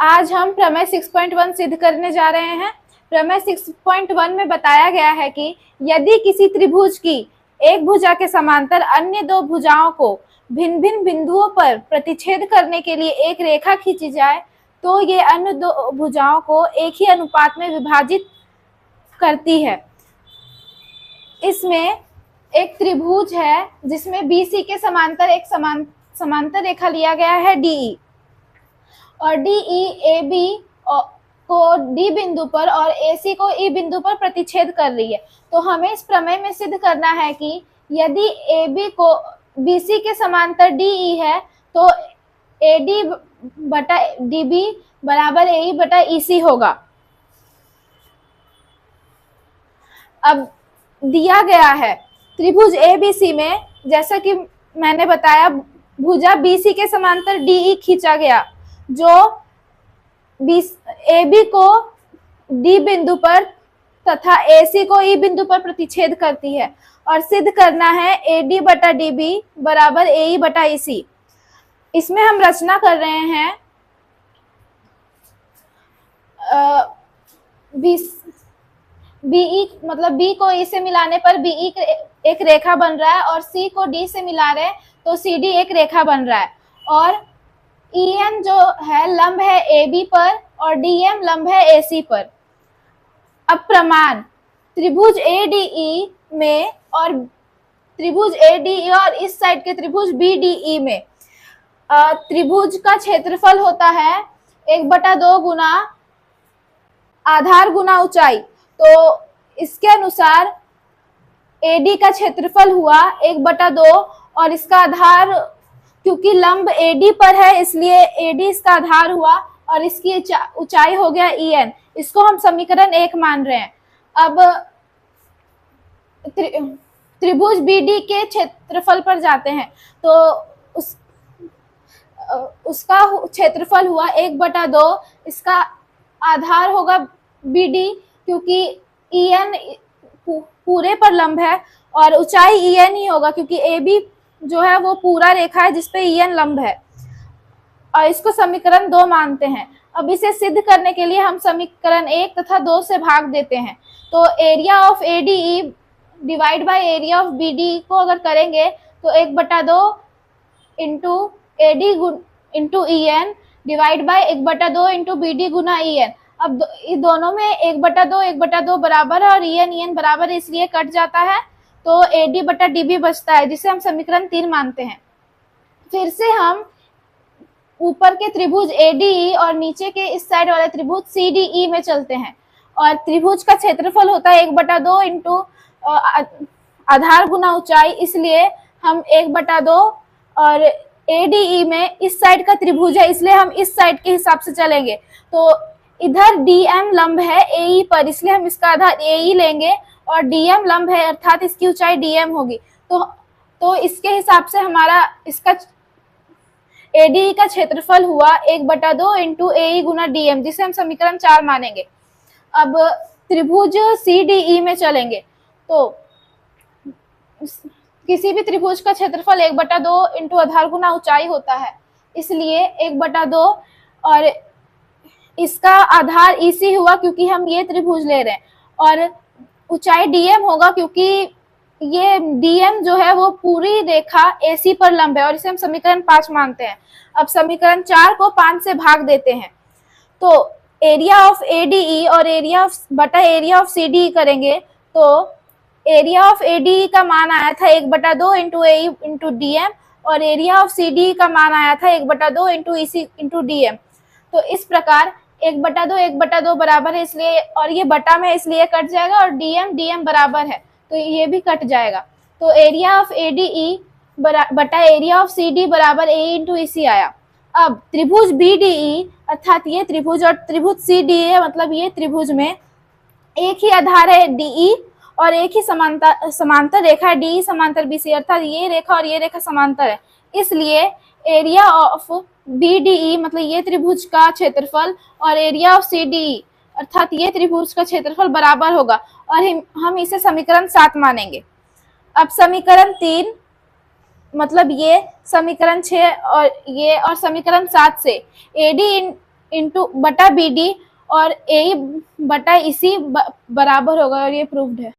आज हम प्रमेय 6.1 सिद्ध करने जा रहे हैं। प्रमेय 6.1 में बताया गया है कि यदि किसी त्रिभुज की एक भुजा के समांतर अन्य दो भुजाओं को भिन्न भिन्न बिंदुओं पर प्रतिच्छेद करने के लिए एक रेखा खींची जाए तो ये अन्य दो भुजाओं को एक ही अनुपात में विभाजित करती है। इसमें एक त्रिभुज है जिसमें BC के समांतर एक समांतर रेखा लिया गया है DE, और DE AB को D बिंदु पर और AC को E बिंदु पर प्रतिच्छेद कर रही है। तो हमें इस प्रमेय में सिद्ध करना है कि यदि AB को BC के समांतर DE है तो AD बटा DB बराबर AE बटा EC होगा। अब दिया गया है त्रिभुज ABC में, जैसा कि मैंने बताया, भुजा BC के समांतर DE खींचा गया जो AB को D बिंदु पर तथा AC को E बिंदु पर प्रतिच्छेद करती है, और सिद्ध करना है AD बटा DB बराबर AE बटा EC। इसमें हम रचना कर रहे हैं BE मतलब B को E से मिलाने पर BE एक रेखा बन रहा है, और C को D से मिला रहे हैं तो CD एक रेखा बन रहा है, और EN जो है लंब है AB पर और DM लंब है AC पर। अब प्रमाण त्रिभुज ADE में और त्रिभुज ADE और इस साइड के त्रिभुज BDE में त्रिभुज का क्षेत्रफल होता है 1/2 गुना आधार गुना ऊंचाई। तो इसके अनुसार AD का क्षेत्रफल हुआ 1/2 और इसका आधार, क्योंकि लंब AD पर है इसलिए AD इसका आधार हुआ और इसकी ऊंचाई हो गया EN। इसको हम समीकरण 1 मान रहे हैं। अब त्रिभुज BD के क्षेत्रफल पर जाते हैं तो उसका क्षेत्रफल हुआ 1/2, इसका आधार होगा BD क्योंकि EN पूरे पर लंब है, और ऊंचाई EN ही होगा क्योंकि AB जो है वो पूरा रेखा है जिसपे EN लंब है, और इसको समीकरण 2 मानते हैं। अब इसे सिद्ध करने के लिए हम समीकरण 1 तथा 2 से भाग देते हैं। तो area of ADE divide by area of BD को अगर करेंगे तो 1/2 into AD into EN divide by 1/2 into BD Guna EN। अब दोनों में 1/2 बराबर है और EN बराबर है, इसलिए कट जाता है, तो AD बटा DB बचता है, जिसे हम समीकरण 3 मानते हैं। फिर से हम ऊपर के त्रिभुज ADE और नीचे के इस साइड वाले त्रिभुज CDE में चलते हैं, और त्रिभुज का क्षेत्रफल होता है 1/2 इंटू आधार गुना ऊंचाई, इसलिए हम 1/2, और ADE में इस साइड का त्रिभुज है इसलिए हम इस साइड के हिसाब से चलेंगे। तो इधर DM लंब है AE पर, इसलिए हम इसका आधार AE लेंगे, और DM लंब है अर्थात इसकी ऊंचाई DM होगी। तो इसके हिसाब से हमारा इसका ADE का क्षेत्रफल हुआ 1/2 इंटू AE गुना DM, जिसे हम समीकरण 4 मानेंगे। अब त्रिभुज CDE में चलेंगे तो किसी भी त्रिभुज का क्षेत्रफल 1/2 इंटू आधार गुना ऊंचाई होता है, इसलिए 1/2, और इसका आधार EC हुआ क्योंकि हम ये त्रिभुज ले रहे हैं, और ऊंचाई DM होगा क्योंकि ये DM जो है वो पूरी रेखा AC पर लंब है, और इसे हम समीकरण 5 मानते हैं। अब समीकरण 4 को 5 से भाग देते हैं तो एरिया ऑफ ADE और एरिया ऑफ CDE करेंगे तो एरिया ऑफ ADE का मान आया था 1/2 इंटू AE इंटू DM, और एरिया ऑफ CDE का मान आया था 1/2 इंटू EC इंटू DM। तो इस प्रकार 1/2 बराबर है इसलिए, और ये बटा में इसलिए कट जाएगा, और DM बराबर है तो ये भी कट जाएगा। तो एरिया ऑफ ADE बटा एरिया ऑफ CD बराबर AE इंटू EC आया। अब त्रिभुज BDE अर्थात ये त्रिभुज और त्रिभुज CDE मतलब ये त्रिभुज में एक ही आधार है DE और एक ही समांतर रेखा है DE समांतर BC, अर्थात ये रेखा और ये रेखा समांतर है, इसलिए एरिया ऑफ BDE मतलब ये त्रिभुज का क्षेत्रफल और एरिया ऑफ CDE अर्थात ये त्रिभुज का क्षेत्रफल बराबर होगा, और हम इसे समीकरण 7 मानेंगे। अब समीकरण 3 मतलब ये समीकरण 6 और ये, और समीकरण 7 से AD इंटू बटा बी डी और ए बटा इसी बराबर होगा और ये प्रूव्ड है।